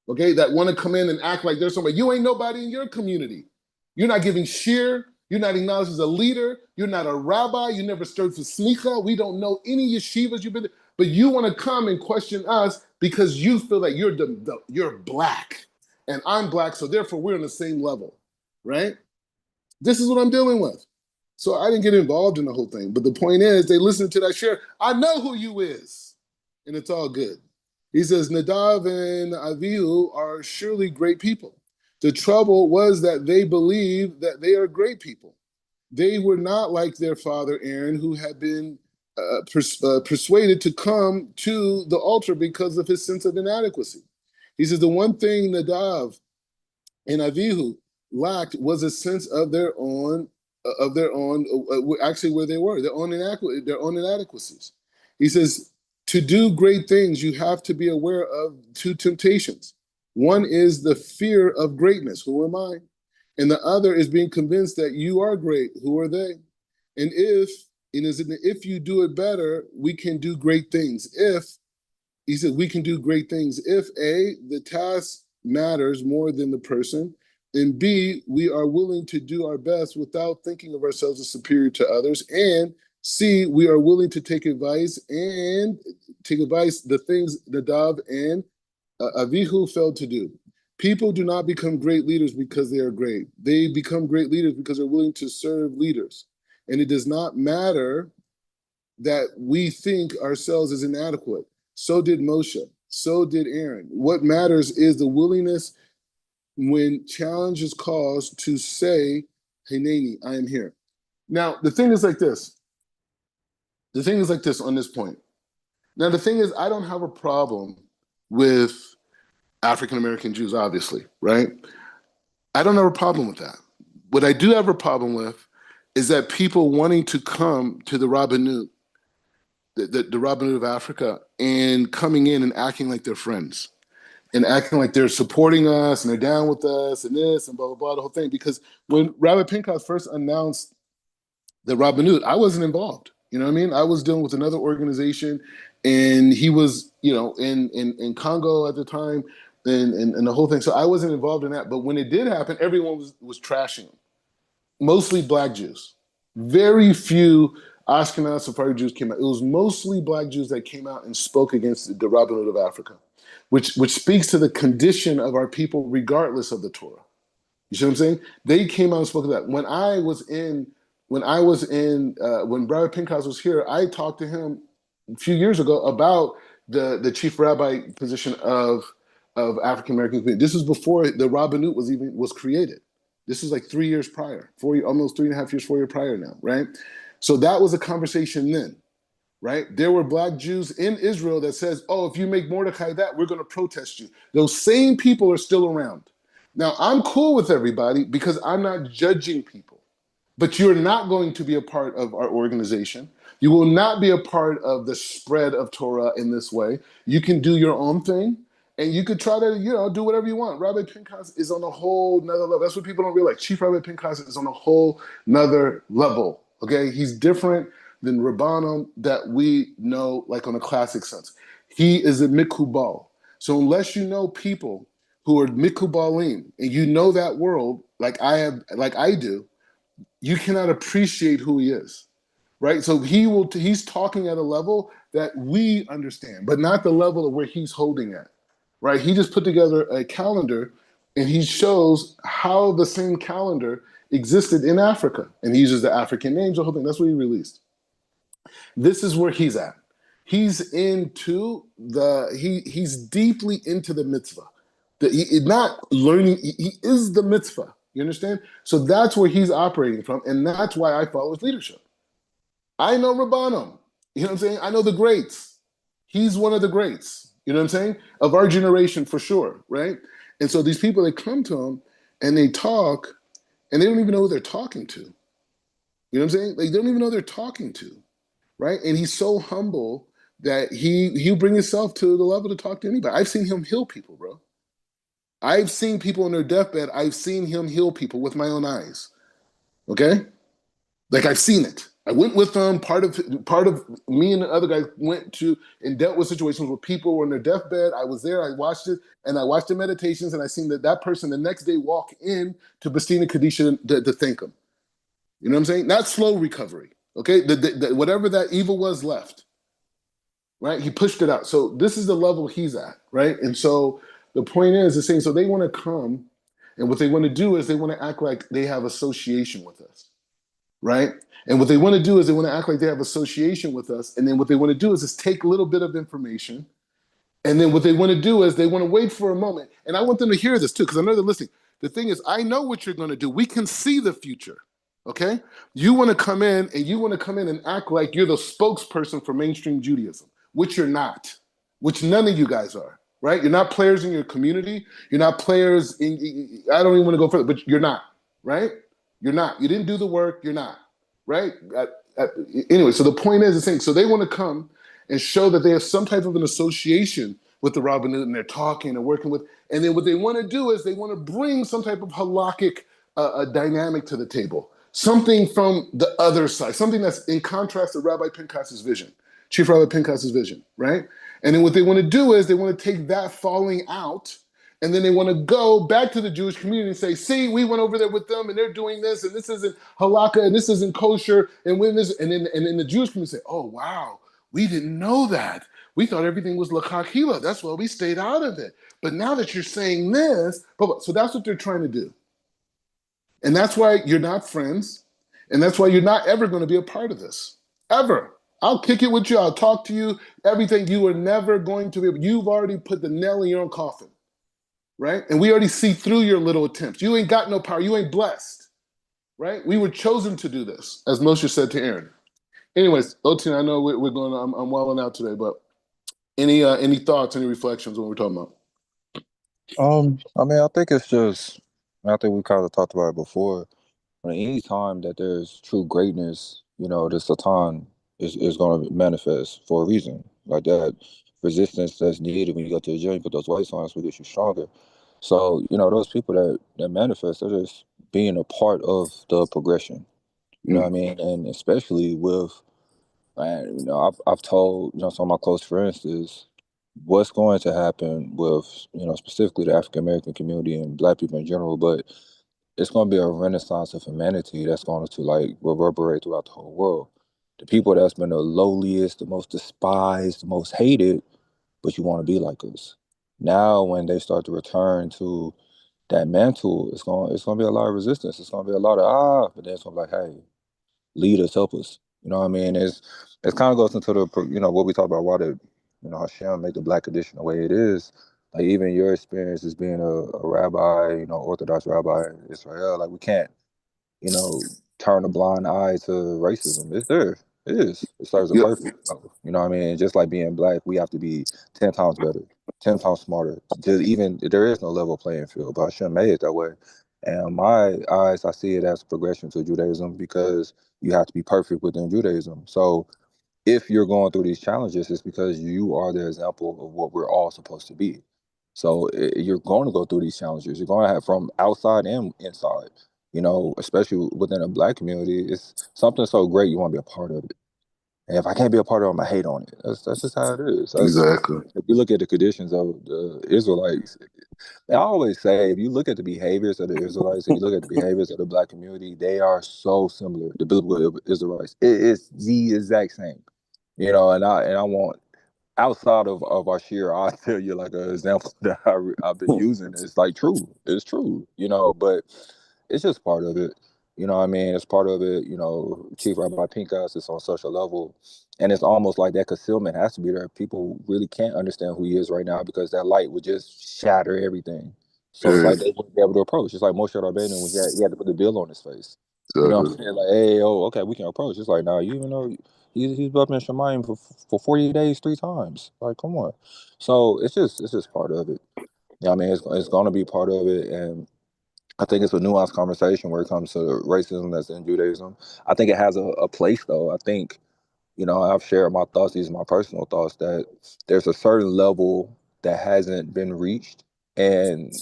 okay, that want to come in and act like there's somebody. You ain't nobody in your community. You're not giving shir. You're not acknowledged as a leader. You're not a rabbi. You never stirred for smicha. We don't know any yeshivas you've been to, but you want to come and question us because you feel that you're black and I'm black, so therefore we're on the same level, right? This is what I'm dealing with. So I didn't get involved in the whole thing. But the point is, they listen to that share. I know who you is. And it's all good. He says, Nadav and Avihu are surely great people. The trouble was that they believe that they are great people. They were not like their father Aaron, who had been persuaded to come to the altar because of his sense of inadequacy. He says, the one thing Nadav and Avihu lacked was a sense of their own actually where they were, their own inadequacies. He says, to do great things, you have to be aware of two temptations. One is the fear of greatness. Who am I? And the other is being convinced that you are great. Who are they? And if you do it better, we can do great things. He said, we can do great things if A, the task matters more than the person, and B, we are willing to do our best without thinking of ourselves as superior to others, and C, we are willing to take advice, the things Nadav and Avihu failed to do. People do not become great leaders because they are great. They become great leaders because they're willing to serve leaders. And it does not matter that we think ourselves as inadequate. So did Moshe. So did Aaron. What matters is the willingness when challenge is caused to say, Hineni, I am here. Now, the thing is like this. The thing is like this on this point. Now, the thing is, I don't have a problem with African American Jews, obviously, right? I don't have a problem with that. What I do have a problem with is that people wanting to come to the rabbinut, the rabbinut of Africa, and coming in and acting like they're friends and acting like they're supporting us and they're down with us and this and blah, blah, blah, the whole thing. Because when Rabbi Pinchas first announced the rabbinut, I wasn't involved. You know what I mean? I was dealing with another organization, and he was, in Congo at the time, and the whole thing. So I wasn't involved in that. But when it did happen, everyone was trashing him. Mostly black Jews. Very few Ashkenaz Sephardi Jews came out. It was mostly black Jews that came out and spoke against the rabbinut of Africa, which speaks to the condition of our people regardless of the Torah. You see what I'm saying? They came out and spoke of that. When Rabbi Pinchas was here, I talked to him a few years ago about the chief rabbi position of African American community. This was before the rabbinut was created. This is like 3 years prior, almost 3.5 years, 4 years prior now, right? So that was a conversation then, right? There were black Jews in Israel that says, oh, if you make Mordecai that, we're going to protest you. Those same people are still around. Now, I'm cool with everybody because I'm not judging people. But you're not going to be a part of our organization. You will not be a part of the spread of Torah in this way. You can do your own thing, and you could try to, do whatever you want. Rabbi Pinchas is on a whole nother level. That's what people don't realize. Chief Rabbi Pinchas is on a whole nother level, okay? He's different than Rabbanim that we know, like on a classic sense. He is a mikubal. So unless you know people who are mikubalim, and you know that world like I do, you cannot appreciate who he is, right? So he's talking at a level that we understand, but not the level of where he's holding at, right? He just put together a calendar, and he shows how the same calendar existed in Africa, and he uses the African names, the whole thing. That's what he released. This is where he's at. He's he's deeply into the mitzvah. Not learning, he is the mitzvah. You understand? So that's where he's operating from, and that's why I follow his leadership. I know Rabbanim. You know what I'm saying? I know the greats. He's one of the greats. You know what I'm saying? Of our generation, for sure, right? And so these people, they come to him, and they talk, and they don't even know who they're talking to. You know what I'm saying? Like, they don't even know who they're talking to, right? And he's so humble that he'll bring himself to the level to talk to anybody. I've seen him heal people, bro. I've seen people on their deathbed. I've seen him heal people with my own eyes. Okay? Like, I've seen it. I went with them. Part of me and the other guy went to and dealt with situations where people were on their deathbed. I was there. I watched it, and I watched the meditations, and I seen that person the next day walk in to Bastina Kadisha to thank him. You know what I'm saying? Not slow recovery. Okay, whatever that evil was left, right? He pushed it out. So this is the level he's at, right? And so the point is saying so they want to come, and what they want to do is they want to act like they have association with us, right? And what they want to do is they want to act like they have association with us, and then what they want to do is take a little bit of information, and then what they want to do is they want to wait for a moment, and I want them to hear this too because I know they're listening. The thing is, I know what you're going to do. We can see the future. Okay, you want to come in and you want to come in and act like you're the spokesperson for mainstream Judaism, which you're not, which none of you guys are. Right? You're not players in your community. You're not players in. I don't even want to go further, but you're not. Right? You're not. You didn't do the work. You're not. Right? Anyway, so the point is saying so they want to come and show that they have some type of an association with the Rabbanut and they're talking and working with, and then what they want to do is they want to bring some type of halakhic dynamic to the table, something from the other side, something that's in contrast to Rabbi Pinchas's vision, Chief Rabbi Pinchas's vision, right? And then what they want to do is they want to take that falling out and then they want to go back to the Jewish community and say, see, we went over there with them and they're doing this and this isn't halakha and this isn't kosher. And when this, and then the Jewish community say, oh, wow, we didn't know that. We thought everything was lakakila. That's why we stayed out of it. But now that you're saying this, so that's what they're trying to do. And that's why you're not friends. And that's why you're not ever going to be a part of this. Ever. I'll kick it with you. I'll talk to you. Everything. You are never going to be. You've already put the nail in your own coffin. Right? And we already see through your little attempts. You ain't got no power. You ain't blessed. Right? We were chosen to do this, as Moshe said to Aaron. Anyways, Otin, I know we're going. I'm wilding out today, but any thoughts, any reflections on what we're talking about? I mean, I think it's just, I think we kind of talked about it before. But any time that there's true greatness, the Satan is going to manifest for a reason. Like that resistance that's needed when you go to the gym, you put those weights on, so it gets you stronger. So, those people that manifest, they're just being a part of the progression. You know what I Mm, mean? And especially with, and I've told some of my close friends is what's going to happen with specifically the African American community and Black people in general, but it's going to be a renaissance of humanity that's going to like reverberate throughout the whole world. The people that's been the lowliest, the most despised, the most hated, but you want to be like us. Now, when they start to return to that mantle, it's going to be a lot of resistance. It's going to be a lot of but then it's going to be like, hey, lead us, help us. You know what I mean? It's kind of goes into the what we talk about why the Hashem make the Black edition the way it is. Like even your experience as being a rabbi, Orthodox rabbi in Israel, like we can't you know, turn a blind eye to racism. It's there. It is. It serves a yep. purpose. You know what I mean? Just like being Black, we have to be 10 times better, 10 times smarter. Just even there is no level playing field, but Hashem made it that way. And in my eyes, I see it as a progression to Judaism because you have to be perfect within Judaism. So if you're going through these challenges, it's because you are the example of what we're all supposed to be. So you're going to go through these challenges. You're going to have from outside and inside. Especially within a Black community, it's something so great you want to be a part of it. And if I can't be a part of it, I'm gonna hate on it. That's just how it is. That's Exactly. if you look at the conditions of the Israelites, I always say if you look at the behaviors of the Israelites and you look at the behaviors of the Black community, they are so similar. The biblical Israelites, it's the exact same. And I want outside of our share, I'll tell you like an example that I've been using. It's like true. It's true, but it's just part of it. You know what I mean? It's part of it. Chief Rabbi Pinkas is on social level. And it's almost like that concealment has to be there. People really can't understand who he is right now because that light would just shatter everything. So it's like Hey, they wouldn't be able to approach. It's like Moshe Rabbeinu when he had to put the bill on his face. You know what exactly. I'm saying? Like, hey, oh, okay, we can approach. It's like, nah, you even know he's up in Shemayim for 40 days 3 times. Like, come on. So it's just part of it. Yeah, I mean, it's going to be part of it, and I think it's a nuanced conversation where it comes to racism that's in Judaism. I think it has a place, though. I think, I've shared my thoughts. These are my personal thoughts that there's a certain level that hasn't been reached, and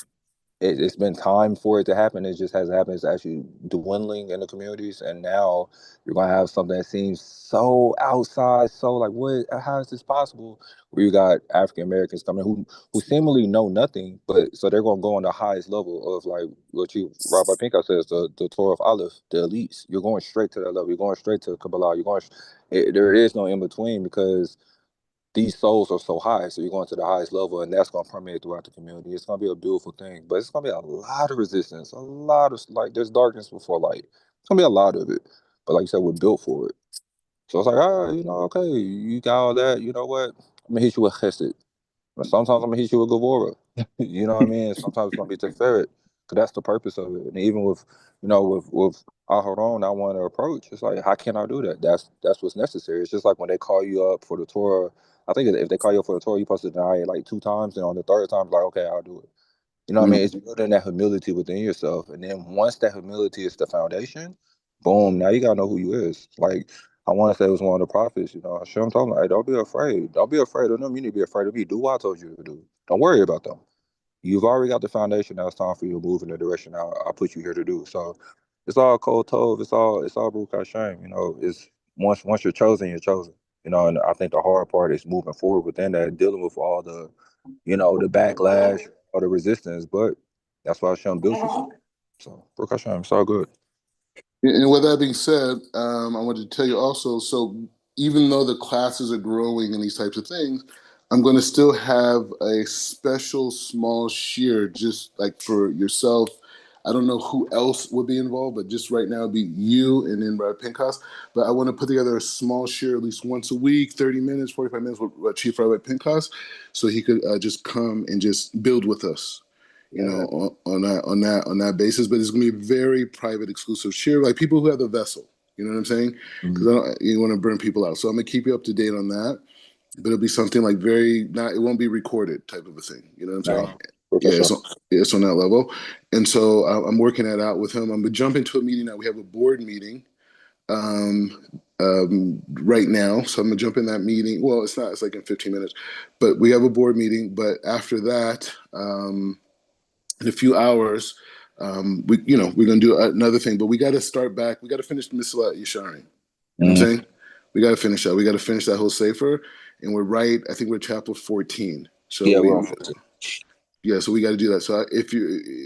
it's been time for it to happen. It just hasn't happened. It's actually dwindling in the communities, and now you're gonna have something that seems so outside, so like, what? How is this possible? Where you got African Americans coming who seemingly know nothing, but so they're gonna go on the highest level of like what you Rabbi Pinko says, the Torah of Aleph, the elites. You're going straight to that level. You're going straight to Kabbalah. There is no in between because these souls are so high, so you're going to the highest level, and that's going to permeate throughout the community. It's going to be a beautiful thing, but it's going to be a lot of resistance, a lot of like, there's darkness before light. It's going to be a lot of it, but like you said, we're built for it. So it's like, okay, you got all that. You know what? I'm gonna hit you with chesed. But sometimes I'm gonna hit you with Gavora. You know what I mean? Sometimes it's gonna be Teferet, because that's the purpose of it. And even with, with Aharon, I want to approach. It's like, how can I do that? That's what's necessary. It's just like when they call you up for the Torah. I think if they call you up for the Torah, you're supposed to deny it like 2 times, and on the third time, like, okay, I'll do it. You know what I mean? Mm. It's building that humility within yourself, and then once that humility is the foundation, boom, now you gotta know who you is. Like I want to say it was one of the prophets. Hashem told me, hey, don't be afraid. Don't be afraid of them. You need to be afraid of me. Do what I told you to do. Don't worry about them. You've already got the foundation. Now it's time for you to move in the direction I put you here to do. So it's all cold tove. It's all Baruch Hashem. It's once you're chosen, you're chosen. And I think the hard part is moving forward within that, dealing with all the backlash, all the resistance. But that's why Hashem built you for. So Baruch Hashem, it's all good. And with that being said, I wanted to tell you also, so even though the classes are growing and these types of things, I'm going to still have a special small shear just like for yourself. I don't know who else would be involved, but just right now it'd be you and then Brad Pincus. But I want to put together a small shear at least once a week, 30 minutes, 45 minutes with Chief Rabbi Pincus, so he could just come and just build with us, Yeah. on that basis. But it's gonna be a very private, exclusive share, like people who have the vessel. You know what I'm saying? Because Mhm. you want to burn people out. So I'm gonna keep you up to date on that. But it'll be something like very not. It won't be recorded type of a thing. You know what I'm saying? No, Baruch Yeah, Hashem. it's on that level. And so I'm working that out with him. I'm gonna jump into a meeting now. We have a board meeting right now. So I'm gonna jump in that meeting. Well, it's not. It's like in 15 minutes. But we have a board meeting. But after that, in a few hours, we're gonna do another thing, but we got to start back. We got to finish the Misilat Yesharim. You know what I'm Mhm. saying? We got to finish that. We got to finish that whole sefer, and we're right. I think we're chapter 14. So Yeah, we're on 14. yeah, so we got to do that. So if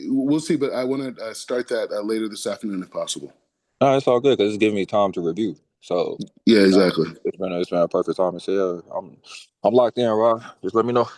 we'll see, but I want to start that later this afternoon if possible. No, it's all good because it's giving me time to review. So, Yeah, you know, exactly. it's been a perfect time to say, I'm locked in, Rob. Just let me know.